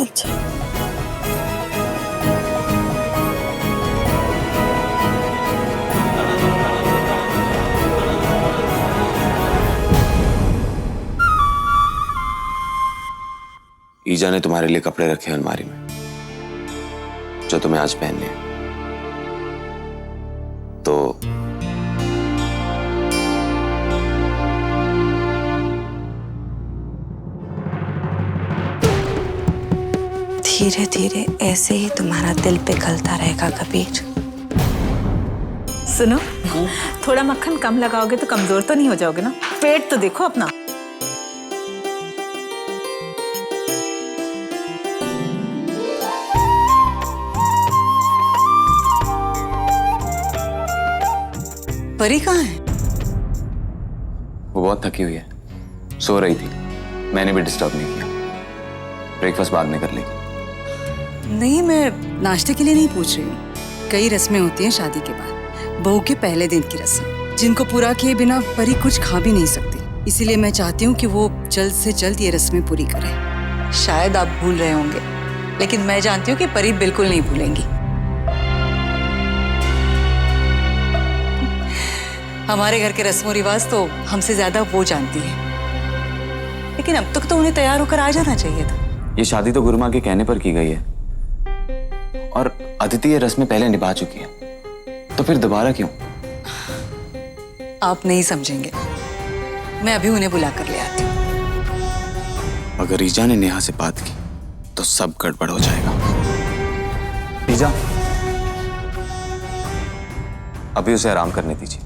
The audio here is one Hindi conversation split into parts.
अच्छा। ईजा ने तुम्हारे लिए कपड़े रखे अलमारी में जो तुम्हें आज पहनने हैं। तो धीरे धीरे ऐसे ही तुम्हारा दिल पिघलता रहेगा कबीर। सुनो, थोड़ा मक्खन कम लगाओगे तो कमजोर तो नहीं हो जाओगे ना? पेट तो देखो अपना। परी कहाँ है? वो बहुत थकी हुई है, सो रही थी। मैंने भी डिस्टर्ब नहीं किया। ब्रेकफास्ट बाद में कर लेगी। नहीं, मैं नाश्ते के लिए नहीं पूछ रही हूँ। कई रस्में होती हैं शादी के बाद, बहू के पहले दिन की रस्म, जिनको पूरा किए बिना परी कुछ खा भी नहीं सकती। इसीलिए मैं चाहती हूँ कि वो जल्द से जल्द ये रस्में पूरी करें। शायद आप भूल रहे होंगे, लेकिन मैं जानती हूँ कि परी बिल्कुल नहीं भूलेंगी। हमारे घर के रस्मों रिवाज तो हमसे ज्यादा वो जानती है। लेकिन अब तक तो उन्हें तैयार होकर आ जाना चाहिए था। ये शादी तो गुरुमा के कहने पर की गई है और अदिति ये रस्में पहले निभा चुकी है, तो फिर दोबारा क्यों? आप नहीं समझेंगे, मैं अभी उन्हें बुला कर ले आती हूँ। अगर ईजा ने नेहा से बात की तो सब गड़बड़ हो जाएगा। ईजा, अभी उसे आराम करने दीजिए।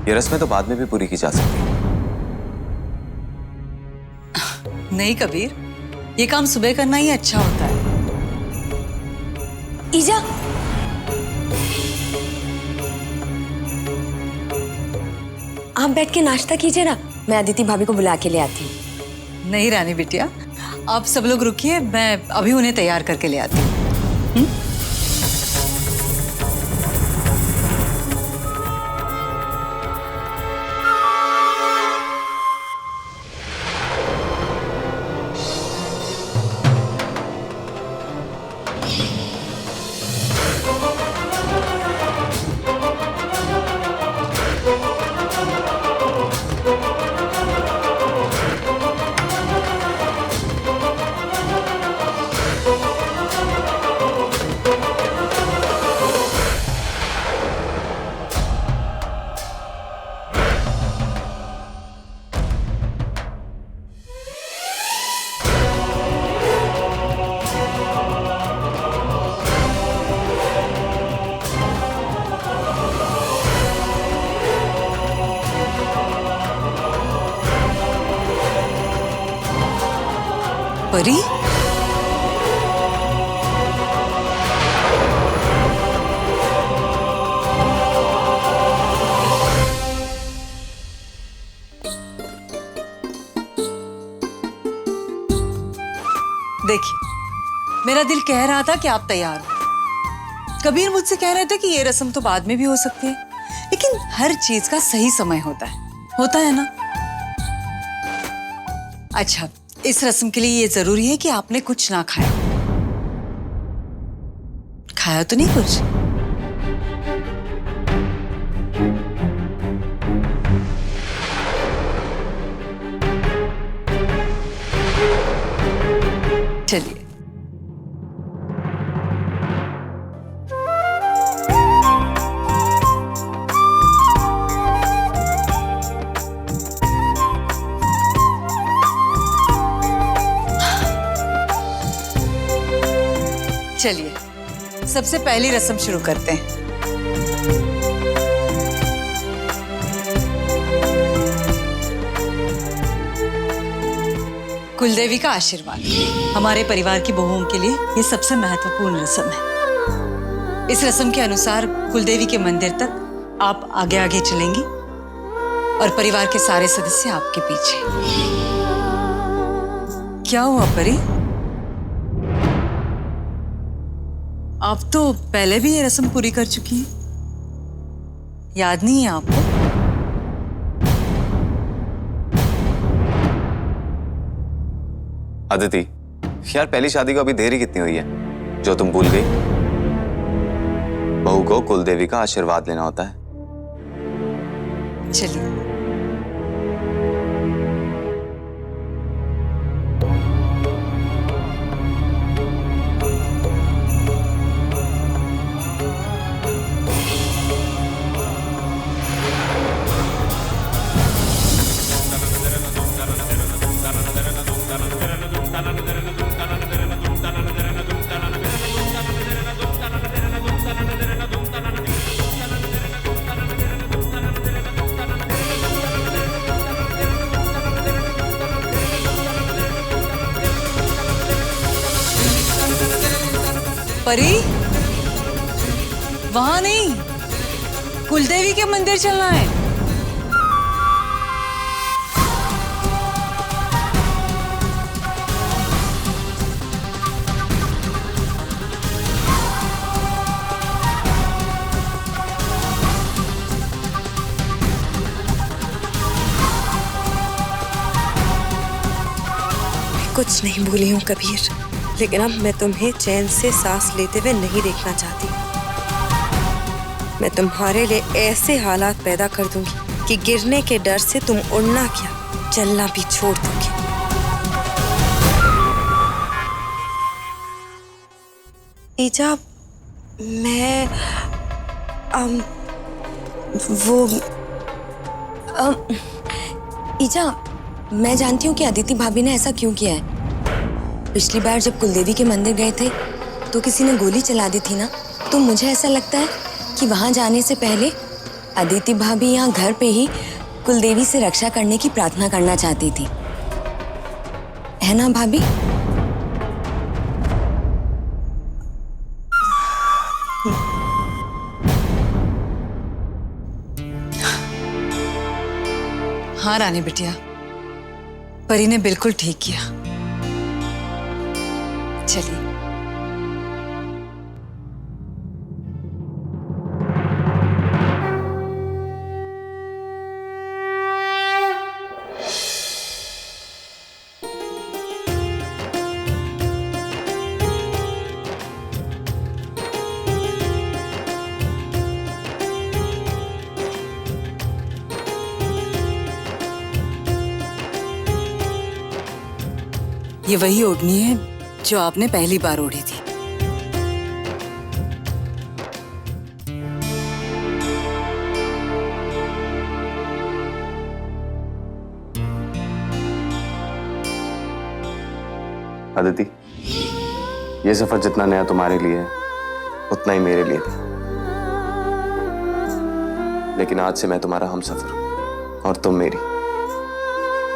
ये रस्में तो बाद में भी पूरी की जा सकती है। नहीं कबीर, ये काम सुबह करना ही अच्छा होता है। ईजा, आप बैठ के नाश्ता कीजिए ना, मैं अदिति भाभी को बुला के ले आती हूँ। नहीं रानी बिटिया, आप सब लोग रुकिए, मैं अभी उन्हें तैयार करके ले आती हूँ। परी, देखिए, मेरा दिल कह रहा था कि आप तैयार हो। कबीर मुझसे कह रहे थे कि ये रस्म तो बाद में भी हो सकती है, लेकिन हर चीज का सही समय होता है ना? अच्छा, इस रस्म के लिए ये जरूरी है कि आपने कुछ ना खाया। खाया तो नहीं कुछ? चलिए, चलिए सबसे पहली रस्म शुरू करते हैं। कुलदेवी का आशीर्वाद हमारे परिवार की बहुओं के लिए ये सबसे महत्वपूर्ण रस्म है। इस रस्म के अनुसार कुलदेवी के मंदिर तक आप आगे आगे चलेंगी और परिवार के सारे सदस्य आपके पीछे। क्या हुआ परी? आप तो पहले भी ये रस्म पूरी कर चुकी हैं, याद नहीं है आपको? अदिति, यार पहली शादी को अभी देर ही कितनी हुई है जो तुम भूल गई? बहू को कुलदेवी का आशीर्वाद लेना होता है। चलिए। परी, वहां नहीं, कुलदेवी के मंदिर चलना है। कुछ नहीं भूली हूँ कबीर, लेकिन अब मैं तुम्हें चैन से सांस लेते हुए नहीं देखना चाहती। मैं तुम्हारे लिए ऐसे हालात पैदा कर दूंगी कि गिरने के डर से तुम उड़ना क्या, चलना भी छोड़ दोगे। ईजा, मैं ईजा, मैं जानती हूँ कि अदिति भाभी ने ऐसा क्यों किया है। पिछली बार जब कुलदेवी के मंदिर गए थे तो किसी ने गोली चला दी थी ना, तो मुझे ऐसा लगता है कि वहां जाने से पहले अदिति भाभी यहाँ घर पे ही कुलदेवी से रक्षा करने की प्रार्थना करना चाहती थी, है ना भाभी? हाँ रानी बिटिया, परी ने बिल्कुल ठीक किया। चलिए। ये वही ओढ़नी है जो आपने पहली बार ओढ़ी थी। अदिति, ये सफर जितना नया तुम्हारे लिए है उतना ही मेरे लिए था, लेकिन आज से मैं तुम्हारा हमसफर हूं और तुम मेरी।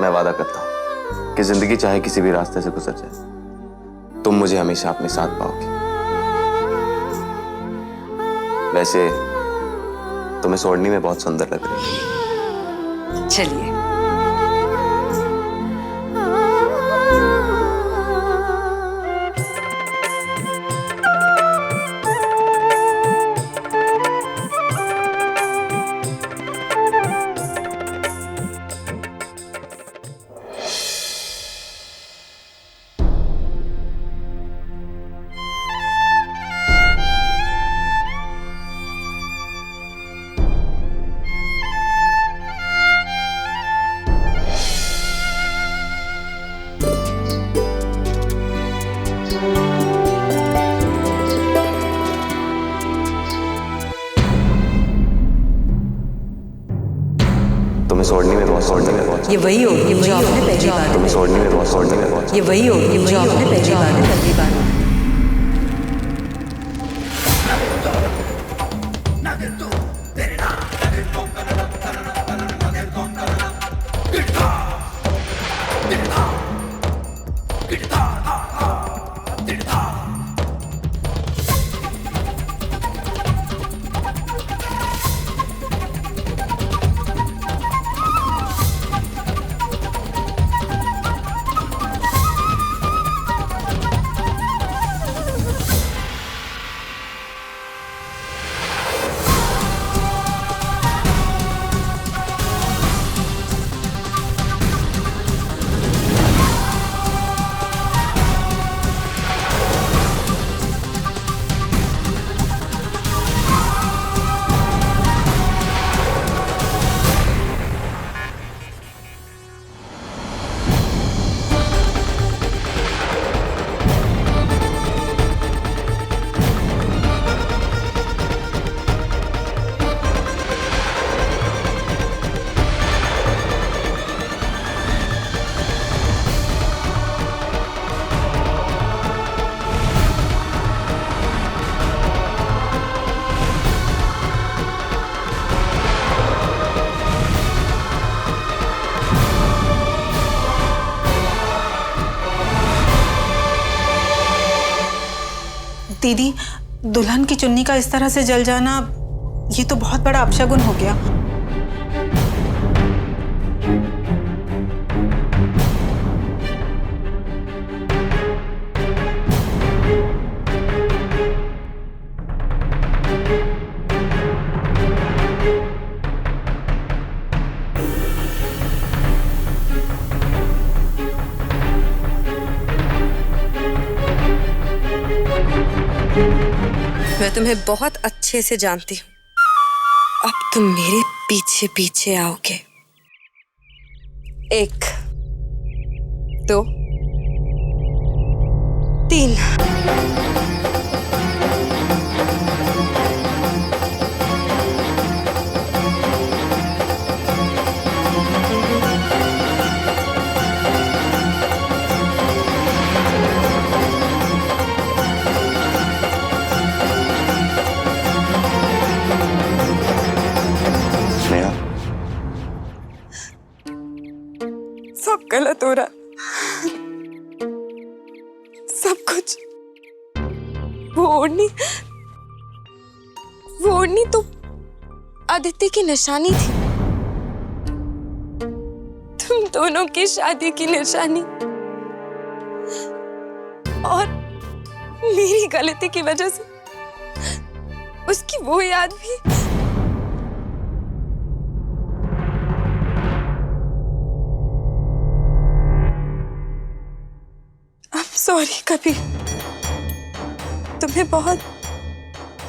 मैं वादा करता हूं कि जिंदगी चाहे किसी भी रास्ते से गुजर जाए, तुम मुझे हमेशा अपने साथ पाओगे। वैसे तुम इस ओढ़नी में बहुत सुंदर लग रही हो। चलिए। ये वही ओढ़नी जो आपने पहली बार, ये वही ओढ़नी जो आपने पहली बार। दीदी, दुल्हन की चुन्नी का इस तरह से जल जाना, ये तो बहुत बड़ा अपशगुन हो गया। मैं तुम्हें बहुत अच्छे से जानती हूँ। अब तुम मेरे पीछे पीछे आओगे। 1 2 3। सब गलत हो रहा, सब कुछ। वो ओढ़नी तो आदित्य की निशानी थी, तुम दोनों की शादी की निशानी, और मेरी गलती की वजह से उसकी वो याद भी। सॉरी कबीर, तुम्हें बहुत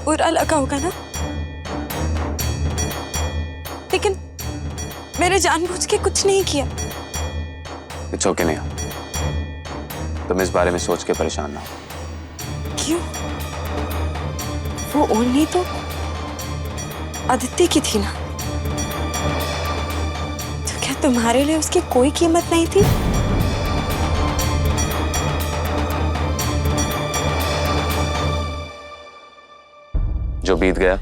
बुरा लगा होगा ना, लेकिन मैंने जानबूझ के कुछ नहीं किया। इट्स ओके नेहा, तुम इस बारे में सोच के परेशान ना हो। क्यों? वो ओढ़नी तो आदित्य की थी ना, तो क्या तुम्हारे लिए उसकी कोई कीमत नहीं थी? जो बीत गया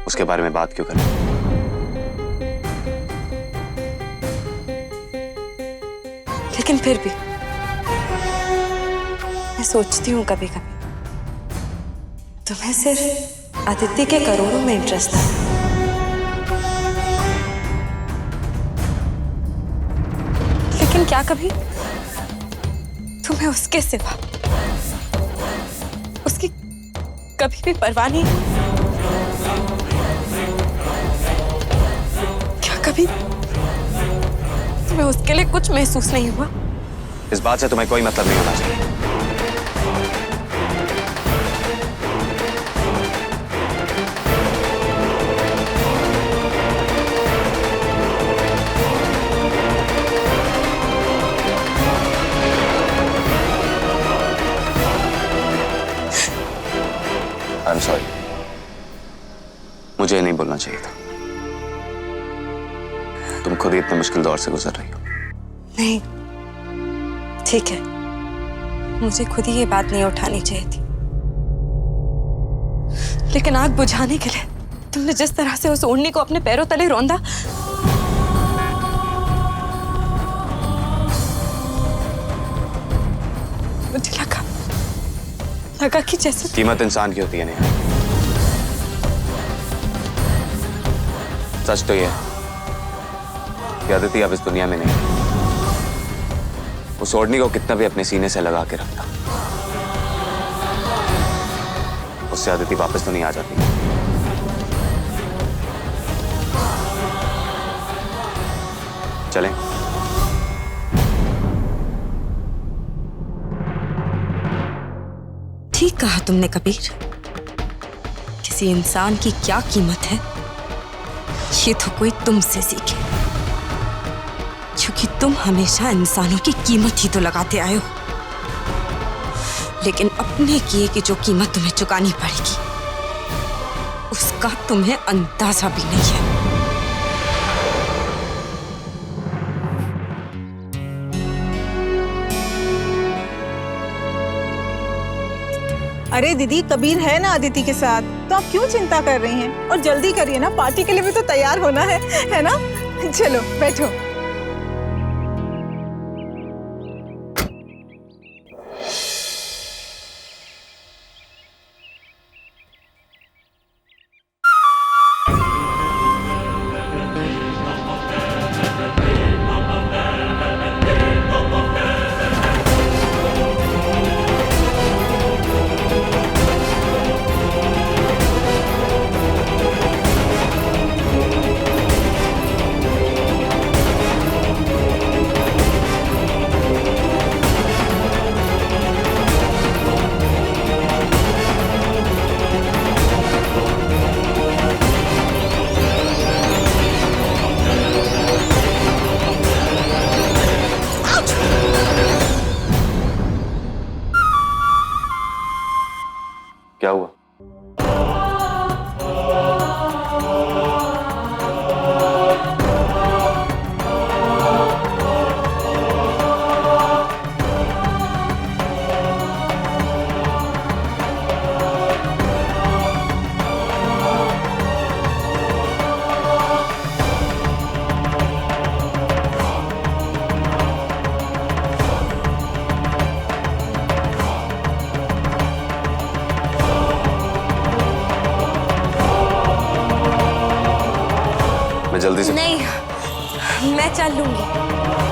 उसके बारे में बात क्यों करें? लेकिन फिर भी मैं सोचती हूँ कभी कभी, तुम्हें सिर्फ आदित्य के करोड़ों में इंटरेस्ट था, लेकिन क्या कभी तुम्हें उसके सिवा उसकी कभी भी परवाह नहीं? क्या कभी तुम्हें उसके लिए कुछ महसूस नहीं हुआ? इस बात से तुम्हें कोई मतलब नहीं होना चाहिए। I'm sorry, मुझे नहीं बोलना चाहिए था। तुम खुद ही इतने मुश्किल दौर से गुजर रही हो। नहीं, ठीक है, मुझे खुद ही ये बात नहीं उठानी चाहिए थी, लेकिन आग बुझाने के लिए तुमने जिस तरह से उस ओढ़नी को अपने पैरों तले रौंदा, मुझे लगा कि जैसे कीमत इंसान की होती है नेहा। सच तो ये है कि अदिति अब इस दुनिया में नहीं। उस ओढ़नी को कितना भी अपने सीने से लगा के रखता, उससे अदिति वापस तो नहीं आ जाती। चलें? ठीक कहा तुमने कबीर। किसी इंसान की क्या कीमत है, ये तो कोई तुमसे सीखे, क्योंकि तुम हमेशा इंसानों की कीमत ही तो लगाते आए हो, लेकिन अपने किए की जो कीमत तुम्हें चुकानी पड़ेगी, उसका तुम्हें अंदाजा भी नहीं है। अरे दीदी, कबीर है ना अदिति के साथ, तो आप क्यों चिंता कर रही हैं? और जल्दी करिए ना, पार्टी के लिए भी तो तैयार होना है ना? चलो बैठो। जल्दी से। नहीं, मैं चल लूंगी।